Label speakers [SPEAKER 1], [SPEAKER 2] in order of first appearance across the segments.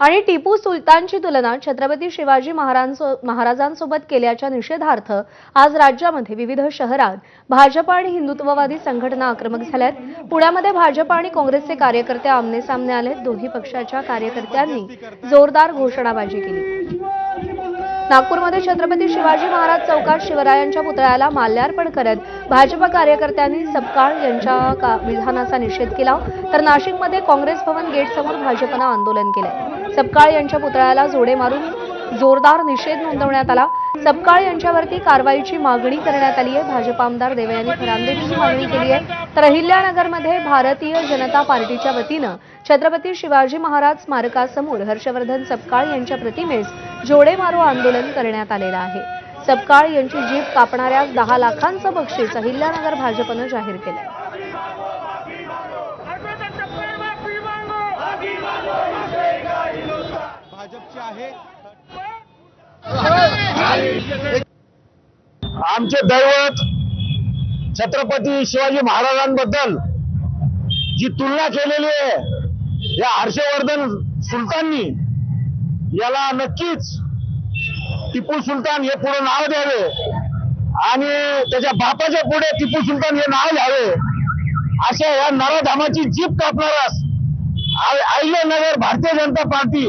[SPEAKER 1] आणि टिपू सुलतानची तुलना छत्रपती शिवाजी महाराजांसोबत केल्याच्या निषेधार्थ आज राज्यामध्ये विविध शहरात भाजप आणि हिंदुत्ववादी संघटना आक्रमक झाल्यात। पुण्यामध्ये भाजप आणि काँग्रेसचे कार्यकर्ते आमने-सामने आलेत। दोन्ही पक्षाच्या कार्यकर्त्यांनी जोरदार घोषणाबाजी केली। नागपूरमध्ये छत्रपती शिवाजी महाराज चौकात शिवरायांच्या पुतळ्याला माल्यार्पण करत भाजप कार्यकर्त्यांनी सपकाळ यांच्या विधानाचा निषेध केला, तर नाशिकमध्ये काँग्रेस भवन गेटसमोर भाजपनं आंदोलन केले। सपकाळ यांच्या पुतळ्याला जोडे मारून जोरदार निषेध नोंदवण्यात आला। सपकाळ यांच्यावरती कारवाईची मागणी करण्यात आली आहे। भाजप आमदार देवयानी फरांदेंची मागणी केली आहे, तर अहिल्यानगरमध्ये भारतीय जनता पार्टीच्या वतीनं छत्रपती शिवाजी महाराज स्मारकासमोर हर्षवर्धन सपकाळ यांच्या प्रतिमेस जोडे मारो आंदोलन करण्यात आलेलं आहे। सपकाळ यांची जीभ कापणाऱ्या 10 लाखांचं बक्षीस अहिल्यानगर भाजपनं जाहीर केलंय।
[SPEAKER 2] भाजपचे आहे
[SPEAKER 3] आमचे दैवत छत्रपती शिवाजी महाराजांबद्दल जी तुलना केलेली आहे या हर्षवर्धन सुलताननी, याला नक्कीच टिपू सुलतान हे पुढे नाव द्यावे आणि त्याच्या बापाच्या पुढे टिपू सुलतान हे नाव घ्यावे, अशा या नराधामाची जीभ कापणारास अहिल्यानगर भारतीय जनता पार्टी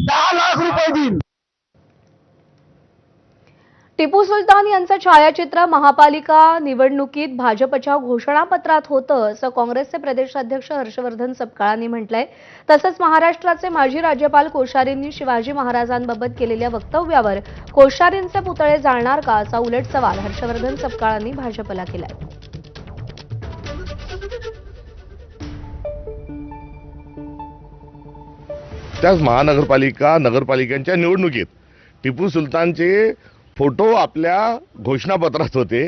[SPEAKER 3] 10 लाख रुपये देईल।
[SPEAKER 1] टिपू सुलतान यांचं छायाचित्र महापालिका निवडणुकीत भाजपच्या घोषणापत्रात होतं, असं काँग्रेसचे प्रदेशाध्यक्ष हर्षवर्धन सपकाळांनी म्हटलंय। तसंच महाराष्ट्राचे माजी राज्यपाल कोश्यारींनी शिवाजी महाराजांबाबत केलेल्या वक्तव्यावर कोश्यारींचे पुतळे जाळणार का, असा उलट सवाल हर्षवर्धन सपकाळांनी भाजपला केलाय।
[SPEAKER 4] त्याच नगरपालिकांच्या निवडणुकीत टिपू सुलतानचे फोटो आपल्या घोषणापत्रात होते।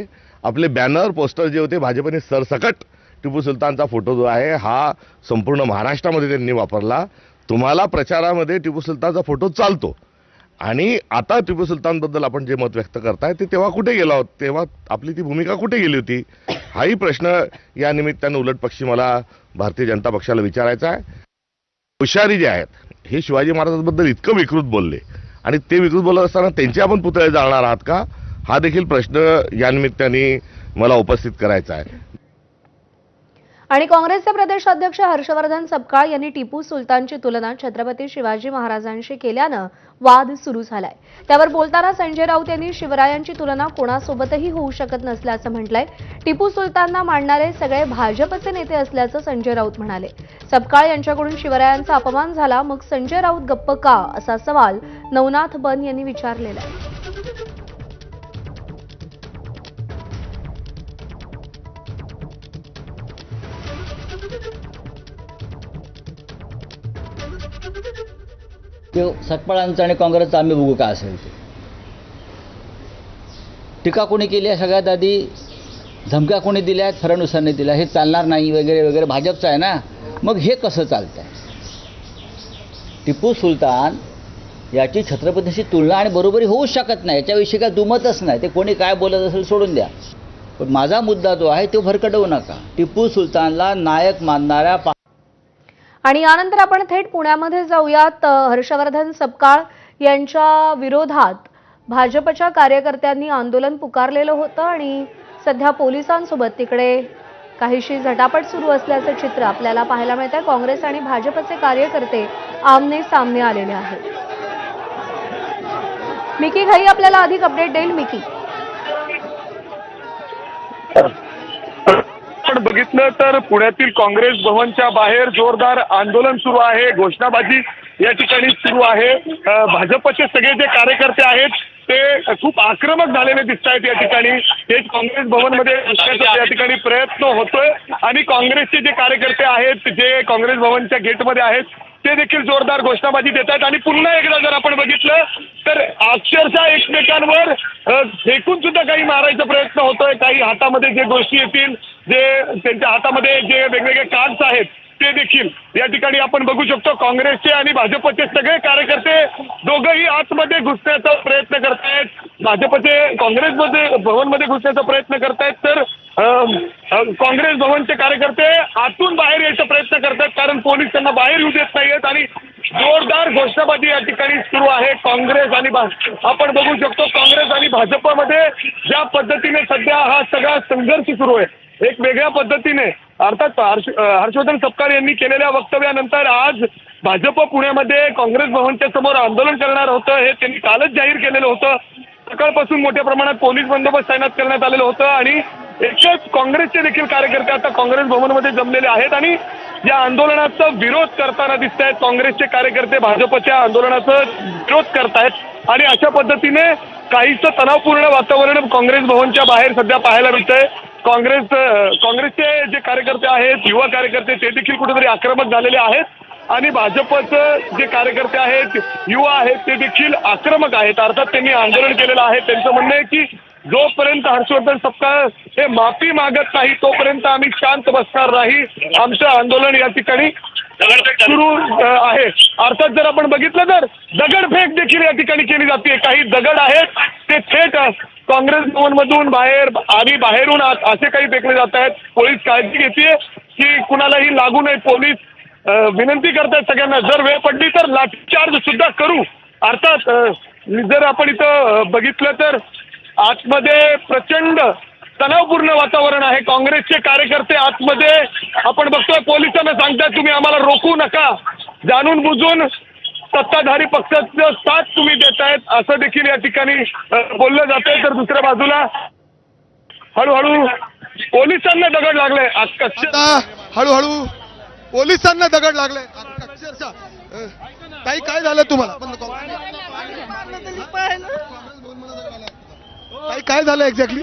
[SPEAKER 4] आपले बॅनर पोस्टर जे होते भाजपने सरसकट टिपू सुलतानचा फोटो जो आहे हा संपूर्ण महाराष्ट्रामध्ये त्यांनी वापरला। तुम्हाला प्रचारामध्ये टिपू सुलतानचा फोटो चालतो आणि आता टिपू सुलतानबद्दल आपण जे मत व्यक्त करताय ते तेव्हा कुठे गेला होता, तेव्हा आपली ती भूमिका कुठे गेली होती, हाही प्रश्न या निमित्ताने उलट पक्षी मला भारतीय जनता पक्षाला विचारायचा आहे। कोश्यारी जे आहेत हे शिवाजी महाराजांबद्दल इतकं विकृत बोलले आणि ते विकृत बोलत असताना त्यांचे आपण पुतळे जाळणार आहात का, हा देखील प्रश्न या निमित्ताने मला उपस्थित करायचा आहे।
[SPEAKER 1] आणि काँग्रेसचे प्रदेशाध्यक्ष हर्षवर्धन सपकाळ यांनी टिपू सुलतानची तुलना छत्रपती शिवाजी महाराजांशी केल्यानं वाद सुरू झालाय। त्यावर बोलताना संजय राऊत यांनी शिवरायांची तुलना कोणासोबतही होऊ शकत नसल्याचं म्हटलंय। टिपू सुलतानना मानणारे सगळे भाजपचे नेते असल्याचं संजय राऊत म्हणाले। सपकाळ यांच्याकडून शिवरायांचा अपमान झाला, मग संजय राऊत गप्प का, असा सवाल नवनाथ बन यांनी विचारलेला आहे।
[SPEAKER 5] ते सपकाळांचं आणि काँग्रेसचं आम्ही बघू काय असेल ते। टीका कोणी केली आहे, सगळ्यात आधी धमक्या कोणी दिल्या आहेत, फडणवीसांनी दिल्या, हे चालणार नाही वगैरे वगैरे, भाजपचं आहे ना, मग हे कसं चालतंय। टिपू सुलतान याची छत्रपतीशी तुलना आणि बरोबरी होऊ शकत नाही, याच्याविषयी काय दुमतच नाही। ते कोणी काय बोलत असेल सोडून द्या, पण माझा मुद्दा जो आहे तो भरकटवू नका। टिपू सुलतानला नायक मानणाऱ्या
[SPEAKER 1] आणि यानंतर आपण थेट पुण्यामध्ये जाऊयात। हर्षवर्धन सपकाळ यांच्या विरोधात भाजपच्या कार्यकर्त्यांनी आंदोलन पुकारलेलं होतं आणि सध्या पोलिसांसोबत तिकडे काहीशी झटापट सुरू असल्याचं चित्र आपल्याला पाहायला मिळतंय। काँग्रेस आणि भाजपचे कार्यकर्ते आमने सामने आलेले आहेत। मिकी घाई आपल्याला अधिक अपडेट देईल। मिकी,
[SPEAKER 6] बघितलं तर पुण्यातील काँग्रेस भवनच्या बाहेर जोरदार आंदोलन सुरू आहे, घोषणाबाजी या ठिकाणी सुरू आहे। भाजपचे सगळे जे कार्यकर्ते आहेत ते खूप आक्रमक झालेले दिसत आहेत या ठिकाणी। हेच काँग्रेस भवनमध्ये या ठिकाणी प्रयत्न होतोय आणि काँग्रेसचे जे कार्यकर्ते आहेत जे काँग्रेस भवनच्या गेटमध्ये आहेत ते देखील जोरदार घोषणाबाजी देत आहेत। आणि पुन्हा एकदा जर आपण बघितलं तर अक्षरशः एकमेकांवर फेकून सुद्धा काही मारायचा प्रयत्न होतोय। काही हातामध्ये जे गोष्टी येतील, जे त्यांच्या हातामध्ये जे वेगवेगळे कार्ड्स आहेत ते देखील या ठिकाणी आपण बघू शकतो. काँग्रेसचे आणि भाजपचे सगळे कार्यकर्ते दोघंही आतमध्ये घुसण्याचा प्रयत्न करतायत. भाजपचे काँग्रेसमध्ये भवनमध्ये घुसण्याचा प्रयत्न करतायत, तर काँग्रेस भवनचे कार्यकर्ते आतून बाहेर यायचा प्रयत्न करतात, कारण पोलीस त्यांना बाहेर येऊ देत नाहीयेत आणि जोरदार घोषणाबाजी या ठिकाणी सुरू आहे. काँग्रेस आणि आपण बघू शकतो काँग्रेस आणि भाजपमध्ये ज्या पद्धतीने सध्या हा सगळा संघर्ष सुरू आहे, एक वेगळ्या पद्धतीने अर्थात हर्षवर्धन सपकाळ यांनी केलेल्या वक्तव्यानंतर आज भाजप पुण्यामध्ये काँग्रेस भवनच्या समोर आंदोलन करणार होतं. हे त्यांनी कालच जाहीर केलेलं होतं. सकाळपासून मोठ्या प्रमाणात पोलीस बंदोबस्त तैनात करण्यात आलेलं होतं आणि एकच काँग्रेसचे देखील कार्यकर्ते आता काँग्रेस भवनमध्ये जमलेले आहेत आणि या आंदोलनाचा विरोध करताना दिसत आहेत. काँग्रेसचे कार्यकर्ते भाजपच्या आंदोलनाचा विरोध करतायत आणि अशा पद्धतीने काहीसं तणावपूर्ण वातावरण काँग्रेस भवनच्या बाहेर सध्या पाहायला मिळतंय. काँग्रेसचे जे कार्यकर्ते आहेत, युवा कार्यकर्ते, ते देखील कुठेतरी आक्रमक झालेले आहेत आणि भाजपचं जे कार्यकर्ते आहेत, युवा आहेत, ते देखील आक्रमक आहेत. अर्थात त्यांनी आंदोलन केलेलं आहे. त्यांचं म्हणणं आहे की जोपर्यंत हर्षवर्धन सपकाळ हे माफी मागत नाही तोपर्यंत आम्ही शांत बसणार नाही. आमचं आंदोलन या ठिकाणी सुरू आहे. अर्थात जर आपण बघितलं तर दगडफेक देखील या ठिकाणी केली जाते. काही दगड आहेत ते थेट काँग्रेस भवनमधून बाहेर आणि बाहेरून असे काही फेकले जात आहेत. पोलीस काळजी घेते की कुणालाही लागू नये. पोलीस विनंती करतायत सगळ्यांना, जर वेळ पडली तर लाठीचार्ज सुद्धा करू. अर्थात जर आपण इथं बघितलं तर आतमध्ये प्रचंड तणावपूर्ण वातावरण आहे. काँग्रेसचे कार्यकर्ते आतमध्ये आपण बघतोय पोलिसांना सांगतात तुम्ही आम्हाला रोखू नका, जाणून बुजून सत्ताधारी पक्षाचं साथ तुम्ही देतायत असं देखील या ठिकाणी बोललं जातंय. तर दुसऱ्या बाजूला हळूहळू पोलिसांना दगड लागले.
[SPEAKER 2] आता हळूहळू पोलिसांना दगड लागले. अक्षरशः काही काय झालं तुम्हाला? काही काय झालं एक्झॅक्टली?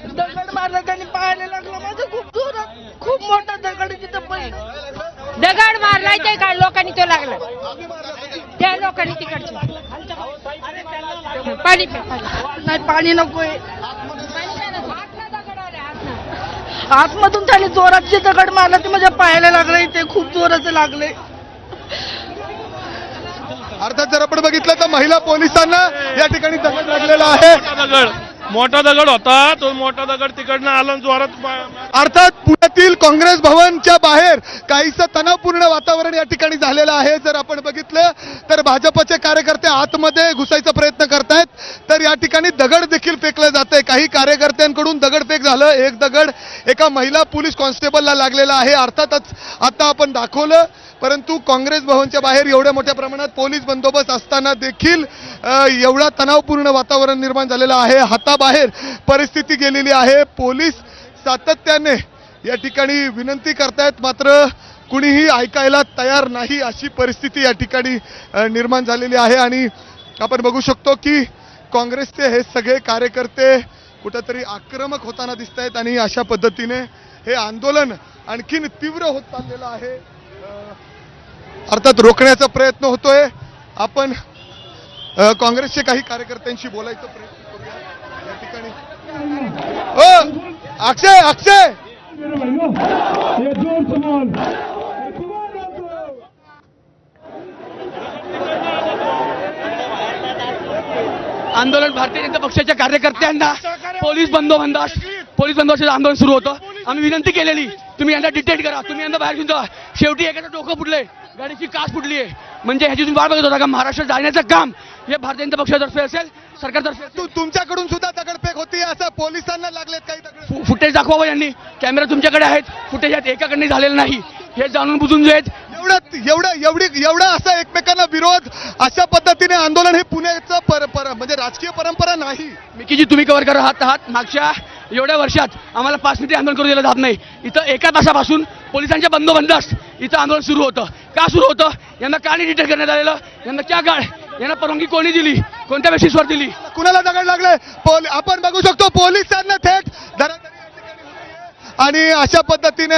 [SPEAKER 7] दगड मारला त्यांनी, पाहायला लागलं माझं खूप जोरात, खूप मोठा दगड तिथं पडलं.
[SPEAKER 8] दगड मारलाय ते काय लोकांनी तो लागला, त्या लोकांनी तिकडचं पाणी
[SPEAKER 7] नाही, पाणी नकोय. आतमधून त्याने जोरात जे दगड मारला ते माझ्या पायाला लागले, ते खूप जोराचं लागले.
[SPEAKER 2] अर्थात जर आपण बघितलं तर महिला पोलिसांना या ठिकाणी दगड लागलेला आहे.
[SPEAKER 9] मोठा दगड होता, तो मोठा दगड तिकडनं आला जोरात.
[SPEAKER 2] अर्थात पुण्यातील काँग्रेस भवनच्या बाहेर काहीसं तणावपूर्ण वातावरण या ठिकाणी झालेलं आहे. जर आपण बघितलं तर भाजपचे कार्यकर्ते आतमध्ये घुसायचा प्रयत्न करतायत, तर या ठिकाणी दगड देखील फेकले जाते. काही कार्यकर्त्यांकडून दगडफेक झालं. एक दगड एका महिला पोलीस कॉन्स्टेबलला लागलेला आहे. अर्थातच आता आपण दाखवलं, परंतु काँग्रेस भवनच्या बाहेर एवढ्या मोठ्या प्रमाणात पोलीस बंदोबस्त असताना देखील एवढा तणावपूर्ण वातावरण निर्माण झालेलं आहे. हाताबाहेर परिस्थिती गेलेली आहे. पोलीस सातत्याने या ठिकाणी विनंती करतायत, मात्र कुणीही ऐकायला तयार नाही अशी परिस्थिती या ठिकाणी निर्माण झालेली आहे. आणि आपण बघू शकतो की काँग्रेसचे हे सगळे कार्यकर्ते कुठेतरी आक्रमक होताना दिसत आहेत आणि अशा पद्धतीने हे आंदोलन आणखीन तीव्र होत चाललेलं आहे. अर्थात रोखण्याचा प्रयत्न होतोय. आपण काँग्रेसचे काही कार्यकर्त्यांशी बोलायचा प्रयत्न करूया या ठिकाणी. अक्षय अक्षय
[SPEAKER 10] आंदोलन भारतीय जनता पक्षाच्या कार्यकर्त्यांना पोलीस बंदोबस्ताचं आंदोलन सुरू होतं. आम्ही विनंती केलेली, तुम्ही यांना डिटेक्ट करा, तुम्ही यांना बाहेर घेऊन जा. शेवटी एखादं डोकं फुटलंय, गाडीची काच फुटली आहे, म्हणजे ह्याची तुम्ही वाट बघत होता का? महाराष्ट्र जाण्याचं काम हे भारतीय जनता पक्षातर्फे असेल, सरकारतर्फे.
[SPEAKER 2] तुमच्याकडून सुद्धा दगडफेक होती असं पोलिसांना लागलेत काही दगड?
[SPEAKER 10] फुटेज दाखवावं यांनी, कॅमेरा तुमच्याकडे आहेत, फुटेज आहेत, एकाकडे झालेलं नाही. हे जाणून बुजून जे आहेत
[SPEAKER 2] एवढा असा एकमेकांना विरोध, अशा पद्धतीने आंदोलन हे पुण्याचं म्हणजे राजकीय परंपरा नाही.
[SPEAKER 10] मिकीजी तुम्ही कव्हर करत आहात. मागच्या एवढ्या वर्षात आम्हाला 5 मिनिटे आंदोलन करू दिलं जात नाही. इथं 1 तासापासून पोलिसांच्या बंदोबस्त इथं आंदोलन सुरू होतं. का सुरू होतं? यांना का नाही डिटेक्ट करण्यात आलेलं? यांना क्या काळ? यांना परवानगी कोणी दिली? कोणत्या बेसिसवर दिली?
[SPEAKER 2] कुणाला दगड लागले? आपण बघू शकतो पोलिसांना थेट आणि अशा पद्धतीने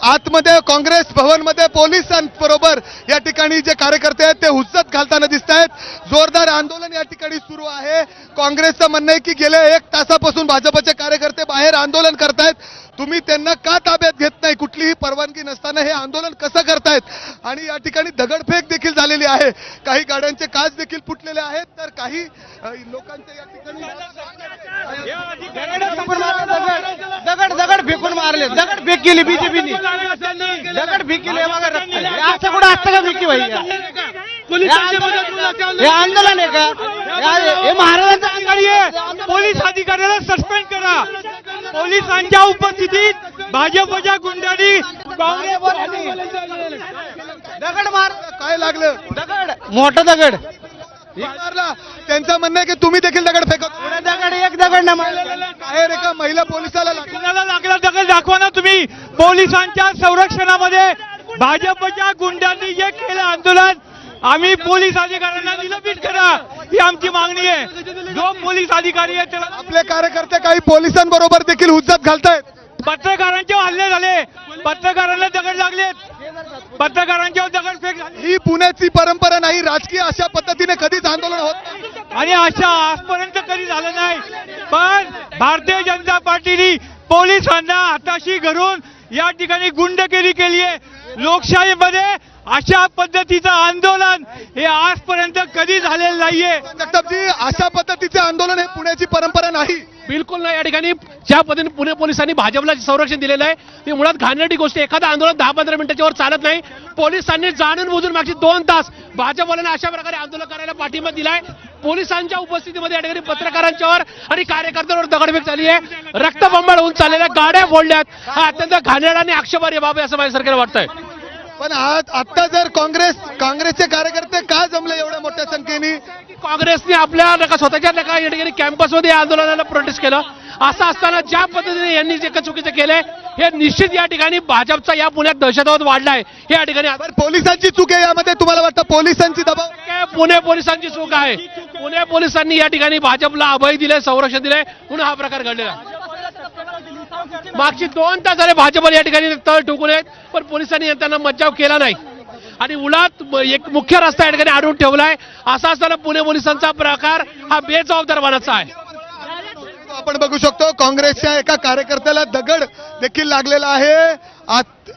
[SPEAKER 2] आतमध्ये काँग्रेस भवनमध्ये पोलिसांबरोबर या ठिकाणी जे कार्यकर्ते आहेत ते हुज्जत घालताना दिसत आहेत. जोरदार आंदोलन या ठिकाणी सुरू आहे. काँग्रेसचं म्हणणं आहे की गेल्या 1 तासापासून भाजपचे कार्यकर्ते बाहेर आंदोलन करतायत. तुम्ही त्यांना का ताब्यात घेत नाही? कुठलीही परवानगी नसताना हे आंदोलन कसं करतायत? आणि या ठिकाणी दगडफेक देखील झालेली आहे, काही गाड्यांचे काच देखील फुटलेले आहेत, तर काही लोकांचे या ठिकाणी
[SPEAKER 7] दगड फेकून मारले, दगड फेक केली बीजेपीने, दगड फेक केली. असं कुठं असतं का विकी भाई? हे आंदोलन आहे का? हे महाराजांचं आंदोलन आहे.
[SPEAKER 9] पोलीस अधिकाऱ्याला सस्पेंड करा. पोलिसांच्या उपस्थितीत भाजपच्या गुंडांनी
[SPEAKER 7] दगड मार,
[SPEAKER 2] काय लागलं?
[SPEAKER 7] दगड मोठा दगड
[SPEAKER 2] मारला. त्यांचं म्हणणं आहे की तुम्ही देखील दगड फेकत.
[SPEAKER 7] दगड एक दगड ना
[SPEAKER 2] बाहेर एका महिला पोलिसाला लागला.
[SPEAKER 9] कुणाला लागला दगड दाखवा ना तुम्ही. पोलिसांच्या संरक्षणामध्ये भाजपच्या गुंडांनी जे केलं आंदोलन, आम्ही पोलीस अधिकाऱ्यांना निलंबित करा ही आमची मागणी आहे. जो पोलीस अधिकारी आहे त्याला
[SPEAKER 2] आपले कार्यकर्ते काही पोलिसांबरोबर देखील हुज्जत घालतायत.
[SPEAKER 9] पत्रकारांचे हल्ले झाले, पत्रकारांना दगड लागलेत, पत्रकारांच्यावर दगडफेक झाली
[SPEAKER 2] ही पुण्याची परंपरा नाही. राजकीय अशा पद्धतीने कधीच आंदोलन होत नाही.
[SPEAKER 9] आणि अशा आजपर्यंत कधी झालं नाही. पण भारतीय जनता पार्टीने पोलिसांना हाताशी धरून या ठिकाणी गुंडगिरी केली आहे. लोकशाहीमध्ये अशा पद्धतीचं आंदोलन हे आजपर्यंत कधी झालेलं नाहीये.
[SPEAKER 2] जगतापजी, अशा पद्धतीचे आंदोलन हे पुण्याची परंपरा नाही.
[SPEAKER 11] बिलकुल नाही. या ठिकाणी ज्या पद्धतीने पुणे पोलिसांनी भाजपला संरक्षण दिलेलं आहे ती मुळात घाणेरडी गोष्ट. एखादं आंदोलन 10-15 मिनिटाच्या वर चालत नाही. पोलिसांनी जाणून बुजून मागची 2 तास भाजपवाल्यांना अशा प्रकारे आंदोलन करायला पाठिंबा दिलाय. पोलिसांच्या उपस्थितीमध्ये या ठिकाणी पत्रकारांच्यावर आणि कार्यकर्त्यांवर दगडफेक झाली आहे. रक्तबंबाळ होऊन चाललेल्या गाड्या फोडल्यात. हा अत्यंत घाणेरडा आणि आक्षेपार्ह बाब आहे असं माझ्या सरकारला वाटतंय.
[SPEAKER 2] पण आता जर काँग्रेसचे कार्यकर्ते का जमले एवढ्या मोठ्या संख्येने?
[SPEAKER 11] काँग्रेसने आपल्या स्वतःच्या या ठिकाणी कॅम्पसमध्ये या आंदोलनाला प्रोटेस्ट केलं. असं असताना ज्या पद्धतीने यांनी जे चुकीचं केलंय हे निश्चित या ठिकाणी भाजपचा या पुण्यात दहशतवाद वाढलाय. हे या ठिकाणी
[SPEAKER 2] पोलिसांची चूक आहे यामध्ये. तुम्हाला वाटतं पोलिसांची दबाव?
[SPEAKER 11] पुणे पोलिसांची चूक आहे. पुणे पोलिसांनी या ठिकाणी भाजपला अभय दिले, संरक्षण दिले, म्हणून हा प्रकार घडलेला. मागची 2 तास झाले भाजपला या ठिकाणी तळ ठोकून आहेत, पण पोलिसांनी त्यांना मज्जाव केला नाही आणि उलात एक मुख्य रस्ता या ठिकाणी अडवून ठेवलाय. असा असताना पुणे पोलिसांचा प्रकार हा बेजबाबदारपणाचा आहे.
[SPEAKER 2] आपण बघू शकतो काँग्रेसच्या एका कार्यकर्त्याला दगड देखील लागलेला आहे.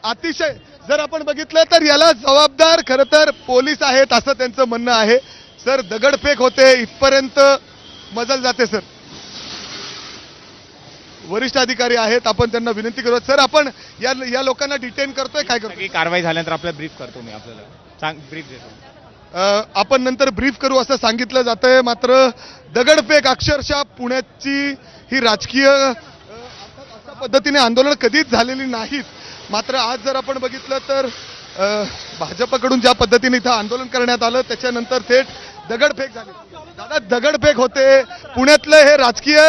[SPEAKER 2] अतिशय जर आपण बघितलं तर याला जबाबदार खरं तर पोलीस आहेत असं त्यांचं म्हणणं आहे. सर, दगडफेक होते, इथपर्यंत मजल जाते. सर, वरिष्ठ अधिकारी आहेत, आपण त्यांना विनंती करू. सर, आपण या लोकांना डिटेन करतोय, काय करतोय?
[SPEAKER 12] कारवाई झाल्यानंतर आपल्याला ब्रीफ करतो. मी आपल्याला ब्रीफ देतो.
[SPEAKER 2] आपण नंतर ब्रीफ करू असं सांगितलं जातंय. मात्र दगडफेक अक्षरशः पुण्याची ही राजकीय अशा पद्धतीने आंदोलन कधीच झालेली नाहीत. मात्र आज जर आपण बघितलं तर भाजपकडून ज्या पद्धतीने इथं आंदोलन करण्यात आलं त्याच्यानंतर थेट दगडफेक झाली. दादा, दगडफेक होते पुण्यातलं हे राजकीय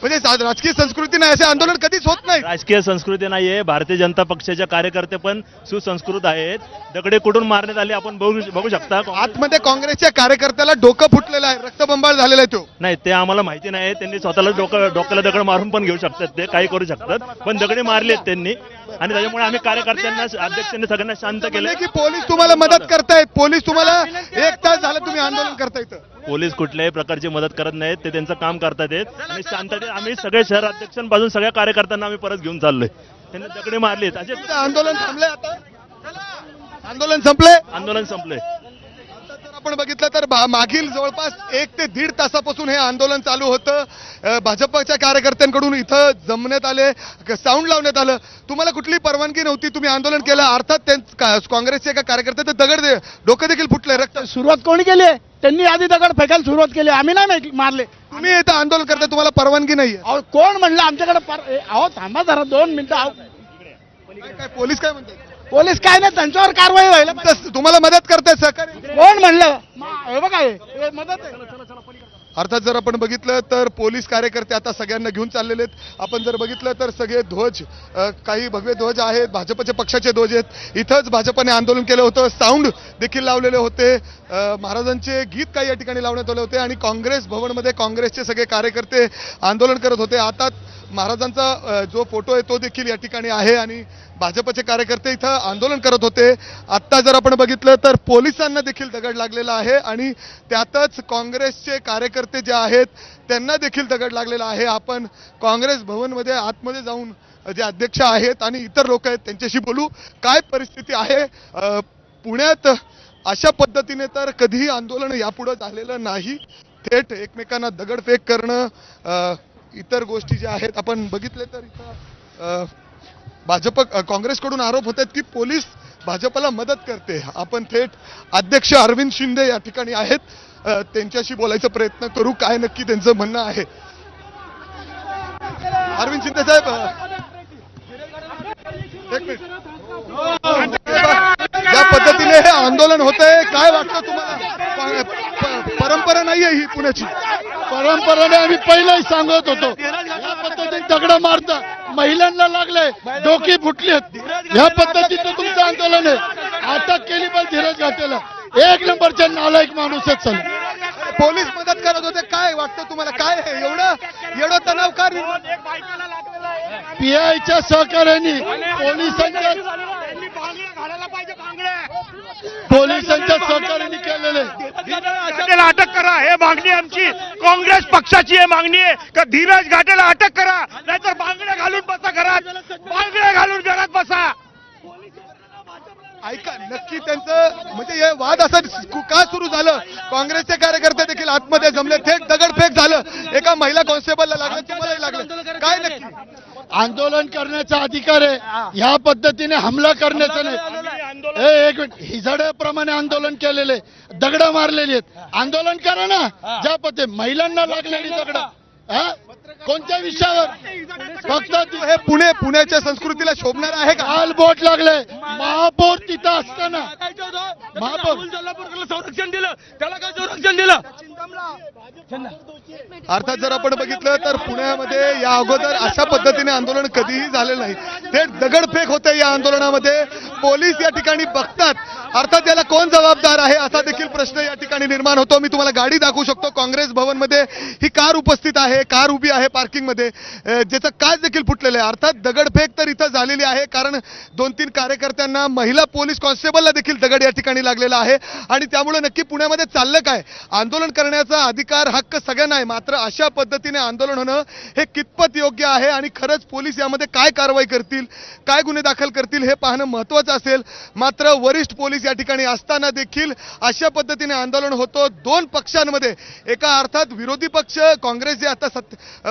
[SPEAKER 2] म्हणजे राजकीय संस्कृती नाही. असे आंदोलन कधीच होत नाही.
[SPEAKER 13] राजकीय संस्कृती नाहीये. भारतीय जनता पक्षाचे कार्यकर्ते पण सुसंस्कृत आहेत. दगडे कुठून मारण्यात आले आपण बघू शकता.
[SPEAKER 2] आतमध्ये काँग्रेसच्या कार्यकर्त्याला डोकं फुटलेलं आहे, रक्तबंबाळ झालेला आहे. तो
[SPEAKER 13] नाही, ते आम्हाला माहिती नाही. त्यांनी स्वतःला डोक्याला दगड मारून पण घेऊ शकतात, ते काही करू शकतात. पण दगडे मारलेत त्यांनी आणि त्याच्यामुळे आम्ही कार्यकर्त्यांना, अध्यक्षांनी सगळ्यांना शांत केलं
[SPEAKER 2] की पोलीस तुम्हाला मदत करतायत. पोलीस तुम्हाला 1 तास झालं तुम्ही आंदोलन करतायत.
[SPEAKER 13] पोलीस कुठल्याही प्रकारची मदत करत नाहीत. ते त्यांचं काम करतात आणि शांततेत आम्ही सगळे शहर अध्यक्षांपासून सगळ्या कार्यकर्त्यांना आम्ही परत घेऊन चाललोय. त्यांनी दगडे मारलेत. असे
[SPEAKER 2] आंदोलन थांबले. आता आंदोलन संपले.
[SPEAKER 13] आंदोलन संपले.
[SPEAKER 2] जर आपण बघितलं तर मागील जवळपास 1 ते 1.5 तासापासून हे आंदोलन चालू होतं. भाजपच्या कार्यकर्त्यांकडून इथं जमण्यात आले, साऊंड लावण्यात आलं. तुम्हाला कुठली परवानगी नव्हती, तुम्ही आंदोलन केलं. अर्थात काँग्रेसचे एका कार्यकर्त्याचं दगड डोकं देखील फुटलंय. रक्त
[SPEAKER 7] सुरुवात कोणी केली? त्यांनी आधी दगड फेकायला सुरुवात केली, आम्ही नाही मारले.
[SPEAKER 2] तुम्ही इथं आंदोलन करता, तुम्हाला परवानगी नाहीये.
[SPEAKER 7] कोण म्हणलं आमच्याकडे? अहो थांबा जरा 2 मिनिटं.
[SPEAKER 2] काय पोलीस काय म्हणतात?
[SPEAKER 7] पोलीस काय नाही, त्यांच्यावर कारवाई व्हायला.
[SPEAKER 2] तुम्हाला मदत करतायत सहकारी?
[SPEAKER 7] कोण म्हणलं? हे बघा, हे मदत आहे.
[SPEAKER 2] अर्थात जर आपण बघितलं तर पोलीस कार्यकर्ते आता सगळ्यांना घेऊन चाललेले आहेत. आपण जर बघितलं तर सगळे ध्वज, काही भगवे ध्वज आहेत, भाजपचे पक्षाचे ध्वज आहेत. इथंच भाजपने आंदोलन केलं होतं, साऊंड देखील लावलेले होते, महाराजांचे गीत काही या ठिकाणी लावण्यात आले होते आणि काँग्रेस भवनमध्ये काँग्रेसचे सगळे कार्यकर्ते आंदोलन करत होते. आता महाराजांचा जो फोटो आहे तो देखील या ठिकाणी आहे आणि भाजपचे कार्यकर्ते इथं आंदोलन करत होते. आत्ता जर आपण बघितलं तर पोलिसांना देखील दगड लागलेला आहे आणि त्यातच काँग्रेसचे कार्यकर्ते जे आहेत त्यांना देखील दगड लागलेला आहे. आपण काँग्रेस भवनमध्ये आतमध्ये जाऊन जे अध्यक्ष आहेत आणि इतर लोक आहेत त्यांच्याशी बोलू. काय परिस्थिती आहे पुण्यात? अशा पद्धतीने तर कधीही आंदोलन यापुढे झालेलं नाही. थेट एकमेकांना दगडफेक करणं, इतर गोष्टी ज्या आहेत आपण बघितले तर इथं भाजप काँग्रेसकडून आरोप होत आहेत की पोलीस भाजपला मदत करते. आपण थेट अध्यक्ष अरविंद शिंदे या ठिकाणी आहेत, त्यांच्याशी बोलायचा प्रयत्न करू. काय नक्की त्यांचं म्हणणं आहे? अरविंद शिंदे साहेब, एक मिनिट. ज्या पद्धतीने हे आंदोलन होतंय, काय वाटतं तुम्हाला? परंपरा नाहीये ही पुण्याची.
[SPEAKER 3] परंपराने आम्ही पहिलाही सांगत होतो, या पद्धतीने दगड मारता महिलांना लागले, डोकी फुटली. ह्या पद्धतीचं तुमचं आंदोलन आहे. अटक केली पाहिजे धीरज घाटेला. एक नंबरच्या नालायक माणूसच चालू.
[SPEAKER 2] पोलीस मदत करत होते, काय वाटतं तुम्हाला? काय एवढं तणाव का?
[SPEAKER 3] पीआयच्या सहकार्याने पोलिसांच्या सहकार्याने केलेले.
[SPEAKER 9] घाटेला अटक करा, हे मागणी आमची. काँग्रेस पक्षाची हे मागणी आहे का धीरज घाटेला अटक करा, नाहीतर बांगड्या घालून बसा घरात, बांगड्या घालून घरात बसा.
[SPEAKER 2] ऐका, नक्की त्यांचं म्हणजे हे वाद असं का सुरू झालं? काँग्रेसचे कार्यकर्ते देखील आतमध्ये जमले, थेट दगडफेक झालं, एका महिला कॉन्स्टेबलला लागलं, तुम्हालाही लागलं. काय नक्की?
[SPEAKER 3] आंदोलन करण्याचा अधिकार आहे, ह्या पद्धतीने हमला करण्याचा नाही. एक मिनिट, हिजड्याप्रमाणे आंदोलन केलेले, दगड मारलेली आहेत. आंदोलन करा ना. ज्या पद्धतीने महिलांना लागलेली दगड, कोणत्या विषयावर? फक्त
[SPEAKER 2] हे पुण्याच्या संस्कृतीला शोभणार आहे का?
[SPEAKER 3] काल बोट लागले. महापौर तिथं असताना महापौर
[SPEAKER 10] संरक्षण दिलं, त्याला काय संरक्षण दिलं?
[SPEAKER 2] अर्थात जर आपण बघितलं तर पुण्यामध्ये या अगोदर अशा पद्धतीने आंदोलन कधीही झालेलं नाही. थेट दगडफेक होते या आंदोलनामध्ये. पोलीस या ठिकाणी बघतात. अर्थात याला कोण जबाबदार आहे असा देखील प्रश्न या ठिकाणी निर्माण होतो. मी तुम्हाला गाडी दाखवू शकतो. काँग्रेस भवनमध्ये ही कार उपस्थित आहे, कार उभी आहे पार्किंगमध्ये, ज्याचं काच देखील फुटलेलं आहे. अर्थात दगडफेक तर इथं झालेली आहे, कारण 2-3 कार्यकर्त्यांना, महिला पोलीस कॉन्स्टेबलला देखील दगड या ठिकाणी लागलेला आहे. आणि त्यामुळे नक्की पुण्यामध्ये चाललं काय? आंदोलन करण्याचा अधिकार, हक्क सगळ्यांना आहे, मात्र अशा पद्धतीने आंदोलन होणं हे कितपत योग्य आहे आणि खरंच पोलीस यामध्ये काय कारवाई करतील, काय गुन्हे दाखल करतील हे पाहणं महत्त्वाचं असेल. मात्र वरिष्ठ पोलीस या ठिकाणी असताना देखील अशा पद्धतीने आंदोलन होतो 2 पक्षांमध्ये. एका अर्थात विरोधी पक्ष काँग्रेस जे आता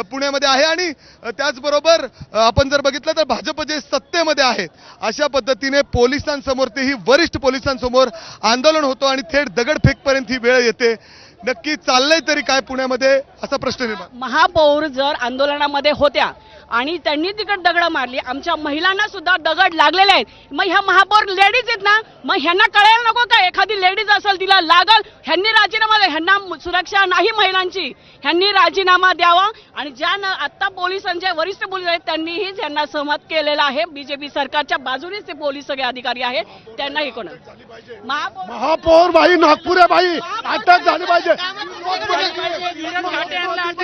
[SPEAKER 2] पुण्यामध्ये आहे आणि त्याचबरोबर आपण जर बघितलं तर भाजप जे सत्तेमध्ये आहेत, अशा पद्धतीने पोलिसांसमोर, तेही वरिष्ठ पोलिसांसमोर आंदोलन होतो आणि थेट दगडफेकपर्यंत ही वेळ येते. नक्की चाललंय तरी काय पुण्यामध्ये असा प्रश्न निर्माण.
[SPEAKER 14] महापौर जर आंदोलनामध्ये होत्या आणि त्यांनी तिकड दगड मारली, आमच्या महिलांना सुद्धा दगड लागलेले आहेत. मग ह्या महापौर लेडीज आहेत ना, मग ह्यांना कळायला नको का? एखादी लेडीज असेल तिला लागल, ह्यांनी राजीनामा द्या. ह्यांना सुरक्षा नाही महिलांची, ह्यांनी राजीनामा द्यावा. आणि ज्या आता पोलिसांचे वरिष्ठ पोलीस आहेत त्यांनीही त्यांना सहमत केलेलं आहे. बीजेपी सरकारच्या बाजूनेच ते पोलीस सगळे अधिकारी आहेत, त्यांनाही कोण
[SPEAKER 3] महापौर बाई, नागपूर आहे बाई, अटक झाली पाहिजे.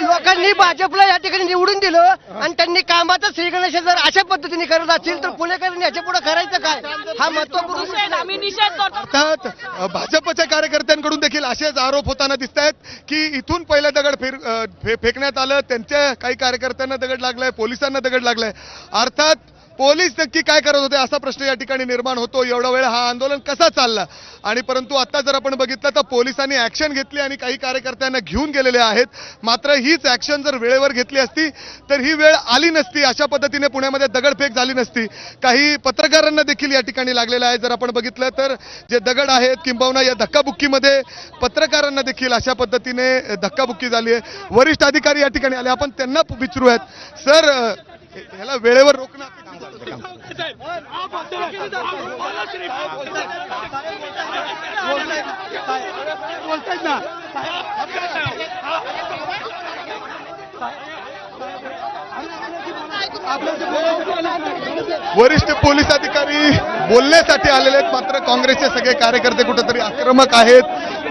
[SPEAKER 7] लोकांनी भाजपला या ठिकाणी निवडून दिलं आणि त्यांनी कामाचं श्रीगणेश जर अशा पद्धतीने करत असतील तर पुणेकरांनी याच्या पुढे करायचं काय? हा महत्वपूर्ण
[SPEAKER 14] आम्ही निषेध करतो.
[SPEAKER 2] अर्थात भाजपच्या कार्यकर्त्यांकडून देखील असेच आरोप होताना दिसत आहेत की इथून पहिला दगड फेकण्यात आलं, त्यांच्या काही कार्यकर्त्यांना दगड लागलाय, पोलिसांना दगड लागलाय. अर्थात पोलीस नक्की काय करत होते असा प्रश्न या ठिकाणी निर्माण होतो. एवढा वेळ हा आंदोलन कसा चालला? आणि परंतु आता जर आपण बघितलं तर पोलिसांनी ऍक्शन घेतली आणि काही कार्यकर्त्यांना घेऊन गेलेले आहेत. मात्र हीच ऍक्शन जर वेळेवर घेतली असती तर ही वेळ आली नसती, अशा पद्धतीने पुण्यामध्ये दगडफेक झाली नसती. काही पत्रकारांना देखील या ठिकाणी लागलेलं आहे. जर आपण बघितलं तर जे दगड आहेत, किंबहुना या धक्काबुक्कीमध्ये पत्रकारांना देखील अशा पद्धतीने धक्काबुक्की झाली आहे. वरिष्ठ अधिकारी या ठिकाणी आले, आपण त्यांना विचारूयात. सर, याला वेळेवर रोखणं वरिष्ठ पोलीस अधिकारी बोलण्यासाठी आलेले आहेत, मात्र काँग्रेसचे सगळे कार्यकर्ते कुठेतरी आक्रमक आहेत.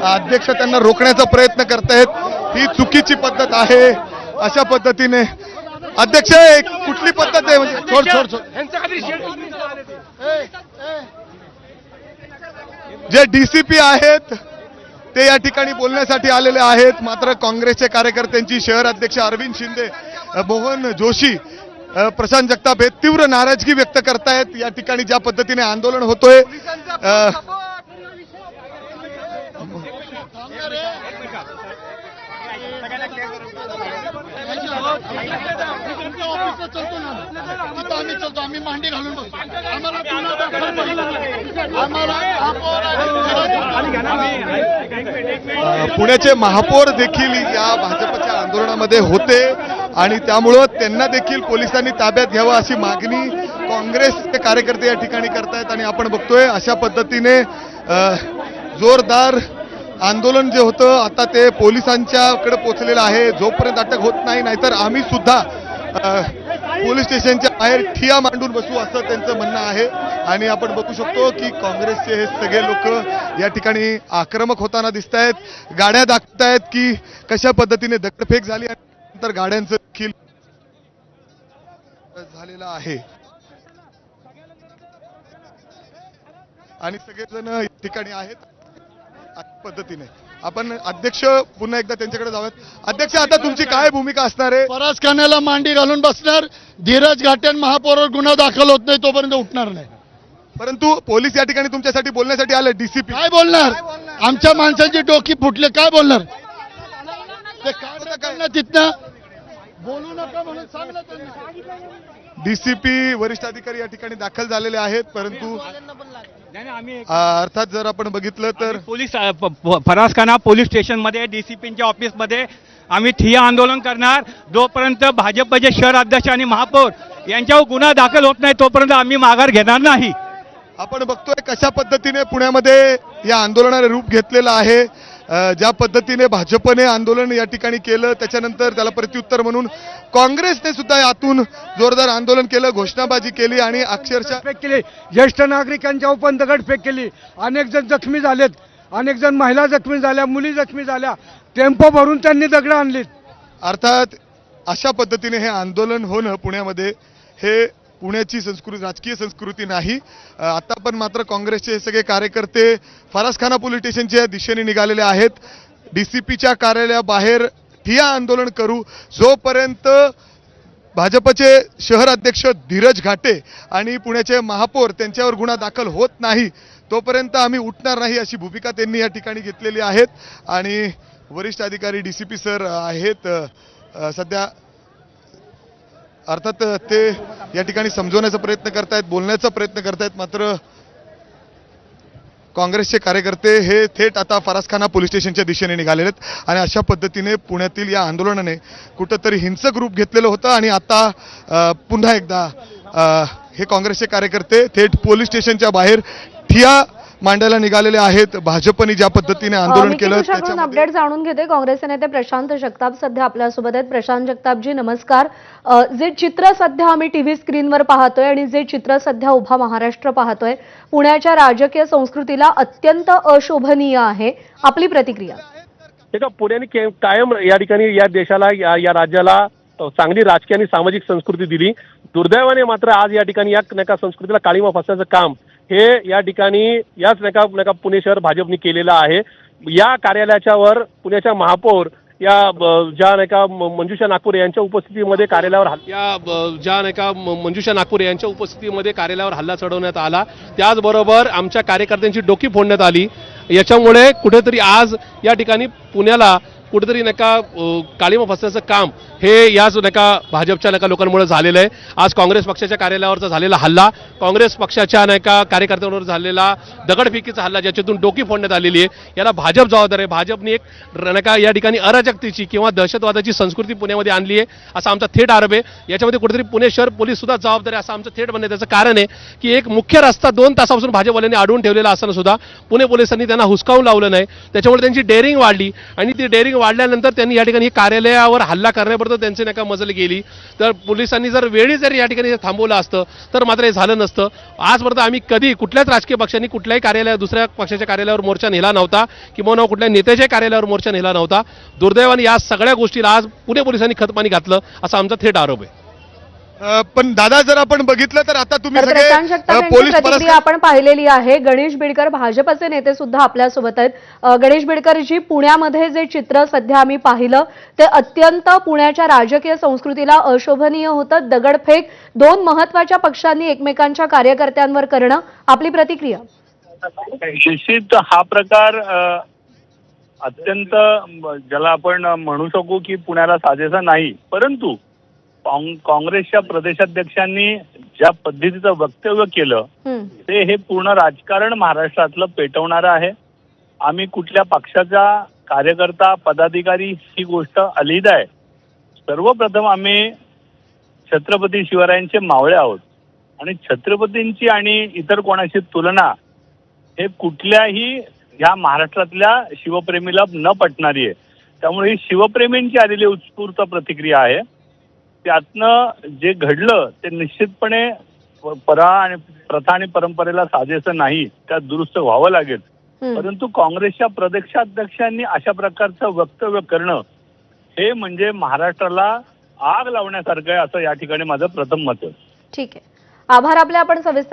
[SPEAKER 2] अध्यक्ष त्यांना रोखण्याचा प्रयत्न करतायत. ही चुकीची पद्धत आहे. अशा पद्धतीने अध्यक्ष कुठली पद्धत आहे? म्हणजे जे डीसीपी आहेत ते या ठिकाणी बोलण्यासाठी आलेले आहेत. मात्र काँग्रेसच्या कार्यकर्त्यांची, शहर अध्यक्ष अरविंद शिंदे, मोहन जोशी प्रशांत जगताप हे तीव्र नाराजगी व्यक्त करतायत या ठिकाणी ज्या पद्धतीने आंदोलन होतोय. पुण्याचे महापौर देखील या भाजपच्या आंदोलनामध्ये होते आणि त्यामुळं त्यांना देखील पोलिसांनी ताब्यात घ्यावं अशी मागणी काँग्रेसचे कार्यकर्ते या ठिकाणी करतायत. आणि आपण बघतोय अशा पद्धतीने जोरदार आंदोलन जे होतं आता ते पोलिसांच्याकडे पोहोचलेलं आहे. जोपर्यंत अटक होत नाही, नाहीतर आम्ही सुद्धा पोलीस स्टेशनच्या बाहेर ठिय्या मांडून बसू असं त्यांचं म्हणणं आहे. आणि आपण बघू शकतो की काँग्रेसचे हे सगळे लोक या ठिकाणी आक्रमक होताना दिसत आहेत. गाड्या दाखवतायत की कशा पद्धतीने दगडफेक झाली आणि नंतर गाड्यांचं देखील झालेलं आहे. आणि सगळेजण या ठिकाणी आहेत पद्धतीने. आपण अध्यक्ष पुन्हा एकदा त्यांच्याकडे जाऊयात. अध्यक्ष, आता तुमची काय भूमिका असणार आहे?
[SPEAKER 3] फरासखान्याला मांडी घालून बसणार. धीरज घाटे महापौरावर गुन्हा दाखल होत नाही तोपर्यंत उठणार नाही.
[SPEAKER 2] परंतु पोलीस या ठिकाणी तुमच्यासाठी बोलण्यासाठी आले. डीसीपी
[SPEAKER 3] काय बोलणार? आमच्या माणसांची डोकी फुटले, काय बोलणार? ते काय तिथनं बोलू नका म्हणून सांगलं त्यांनी.
[SPEAKER 2] डीसीपी वरिष्ठ अधिकारी या ठिकाणी दाखल झालेले आहेत. परंतु अर्थात जर आपण बघितलं तर
[SPEAKER 9] पोलीस फरासखाना पोलीस स्टेशनमध्ये डीसीपीच्या ऑफिसमध्ये आम्ही ठिय्या आंदोलन करणार. जोपर्यंत भाजपचे शहर अध्यक्ष आणि महापौर यांच्यावर गुन्हा दाखल होत नाही तोपर्यंत आम्ही माघार घेणार नाही.
[SPEAKER 2] आपण बघतोय कशा पद्धतीने पुण्यामध्ये या आंदोलनाने रूप घेतलेलं आहे. ज्या पद्धतीने भाजपने आंदोलन या ठिकाणी केलं, त्याच्यानंतर त्याला प्रत्युत्तर म्हणून काँग्रेसने सुद्धा यातून जोरदार आंदोलन केलं, घोषणाबाजी केली आणि अक्षरशः
[SPEAKER 7] फेक केली. ज्येष्ठ नागरिकांच्या पण दगडफेक केली. अनेक जण जखमी झालेत, अनेक जण महिला जखमी झाल्या, मुली जखमी झाल्या. टेम्पो भरून त्यांनी दगड आणलीत.
[SPEAKER 2] अर्थात अशा पद्धतीने हे आंदोलन होणं पुण्यामध्ये हे पुण्याची संस्कृती, राजकीय संस्कृती नाही. आता पण मात्र काँग्रेसचे हे सगळे कार्यकर्ते फरासखाना पोलीस स्टेशनच्या दिशेने निघालेले आहेत. डीसीपीच्या कार्यालयाबाहेर ठिय्या आंदोलन करू. जोपर्यंत भाजपचे शहर अध्यक्ष धीरज घाटे आणि पुण्याचे महापौर त्यांच्यावर गुन्हा दाखल होत नाही तोपर्यंत आम्ही उठणार नाही अशी भूमिका त्यांनी या ठिकाणी घेतलेली आहेत. आणि वरिष्ठ अधिकारी डीसीपी सर आहेत सध्या. अर्थात ते या ठिकाणी समजवण्याचा प्रयत्न करतायत, बोलण्याचा प्रयत्न करतायत. मात्र काँग्रेसचे कार्यकर्ते हे थेट आता फरासखाना पोलीस स्टेशनच्या दिशेने निघालेले आहेत. आणि अशा पद्धतीने पुण्यातील या आंदोलनाने कुठंतरी हिंसक रूप घेतलेलं होतं. आणि आता पुन्हा एकदा हे काँग्रेसचे कार्यकर्ते थेट पोलीस स्टेशनच्या बाहेर ठिय्या मांडायला निघालेले आहेत. भाजपने ज्या पद्धतीने आंदोलन केलं
[SPEAKER 1] त्याच्याकडून अपडेट जाणून घेते. काँग्रेसचे नेते प्रशांत जगताप सध्या आपल्यासोबत आहेत. प्रशांत जगतापजी नमस्कार. जे चित्र सध्या आम्ही टीव्ही स्क्रीनवर पाहतोय आणि जे चित्र सध्या उभा महाराष्ट्र पाहतोय, पुण्याच्या राजकीय संस्कृतीला अत्यंत अशोभनीय आहे. आपली प्रतिक्रिया?
[SPEAKER 6] पुण्याने कायम या ठिकाणी या देशाला या राज्याला चांगली राजकीय आणि सामाजिक संस्कृती दिली. दुर्दैवाने मात्र आज या ठिकाणी या संस्कृतीला काळीमा फासण्याचं काम हे या ठिकाणी याच पुणे शहर भाजपने केलेलं आहे. या कार्यालयाच्या वर पुण्याच्या महापौर या ज्या मंजुषा नागपूर यांच्या उपस्थितीमध्ये कार्यालयावर हल्ला चढवण्यात आला. त्याचबरोबर आमच्या कार्यकर्त्यांची डोकी फोडण्यात आली. याच्यामुळे कुठेतरी आज या ठिकाणी पुण्याला कुठेतरी काळीमा फसण्याचं काम हे याच भाजपच्या लोकांमुळे झालेलं आहे. आज काँग्रेस पक्षाच्या कार्यालयावरचा झालेला हल्ला, काँग्रेस पक्षाच्या कार्यकर्त्यांवर झालेला दगडफेकीचा हल्ला, ज्याच्यातून डोकी फोडण्यात आलेली आहे, याला भाजप जबाबदार आहे. भाजपने एक या ठिकाणी अराजकतेची किंवा दहशतवादाची संस्कृती पुण्यामध्ये आणली आहे असा आमचा थेट आरोप आहे. याच्यामध्ये कुठेतरी पुणे शहर पोलीस सुद्धा जबाबदार आहे असं आमचं थेट म्हणणं आहे. त्याचं कारण आहे की एक मुख्य रस्ता 2 तासापासून भाजपवाल्यांनी अडवून ठेवलेला असताना सुद्धा पुणे पोलिसांनी त्यांना हुसकावून लावलं नाही. त्याच्यामुळे त्यांची डेअरिंग वाढली आणि ती डेअरिंग वाढल्यानंतर त्यांनी या ठिकाणी कार्यालयावर हल्ला करण्यापर्यंत त्यांची मजल गेली. तर पोलिसांनी जर वेळी जर या ठिकाणी थांबवलं असतं तर मात्र हे झालं नसतं. आजपर्यंत आम्ही कधी कुठल्याच राजकीय पक्षांनी कुठल्याही कार्यालय दुसऱ्या पक्षाच्या कार्यालयावर मोर्चा नेला नव्हता किंवा कुठल्याही नेत्याच्या कार्यालयावर मोर्चा नेला नव्हता. दुर्दैवाने या सगळ्या गोष्टीला आज पुणे पोलिसांनी खतपाणी घातलं असा आमचा थेट आरोप आहे.
[SPEAKER 2] पण दादा जर आपण बघितलं तर आता तुम्ही
[SPEAKER 1] तर
[SPEAKER 2] सगळे
[SPEAKER 1] प्रशांत जगताप यांची
[SPEAKER 2] पोलीस
[SPEAKER 1] प्रतिक्रिया आपण पाहिलेली आहे. गणेश बिडकर भाजपचे नेते सुद्धा आपल्यासोबत आहेत. गणेश बिडकरजी, पुण्यामध्ये जे चित्र सध्या आम्ही पाहिलं ते अत्यंत पुण्याच्या राजकीय संस्कृतीला अशोभनीय होतं. दगडफेक दोन महत्वाच्या पक्षांनी एकमेकांच्या कार्यकर्त्यांवर करणं, आपली प्रतिक्रिया?
[SPEAKER 6] निश्चित हा प्रकार अत्यंत ज्याला आपण म्हणू शकू की पुण्याला साजेसा नाही, परंतु काँग्रेसच्या प्रदेशाध्यक्षांनी ज्या पद्धतीचं वक्तव्य केलं ते हे पूर्ण राजकारण महाराष्ट्रातलं पेटवणारं आहे. आम्ही कुठल्या पक्षाचा कार्यकर्ता पदाधिकारी ही गोष्ट अलहिदा आहे. सर्वप्रथम आम्ही छत्रपती शिवरायांचे मावळे आहोत आणि छत्रपतींची आणि इतर कोणाची तुलना हे कुठल्याही ह्या महाराष्ट्रातल्या शिवप्रेमीला न पटणारी आहे. त्यामुळे ही शिवप्रेमींची आलेली उत्स्फूर्त प्रतिक्रिया आहे. त्यातनं जे घडलं ते निश्चितपणे प्रथा आणि परंपरेला साजेसं नाही, त्यात दुरुस्त व्हावं लागेल. परंतु काँग्रेसच्या प्रदेशाध्यक्षांनी अशा प्रकारचं वक्तव्य करणं हे म्हणजे महाराष्ट्राला आग लावण्यासारखं आहे, असं या ठिकाणी माझं प्रथम मत आहे.
[SPEAKER 1] ठीक आहे, आभार आपले. आपण सविस्तर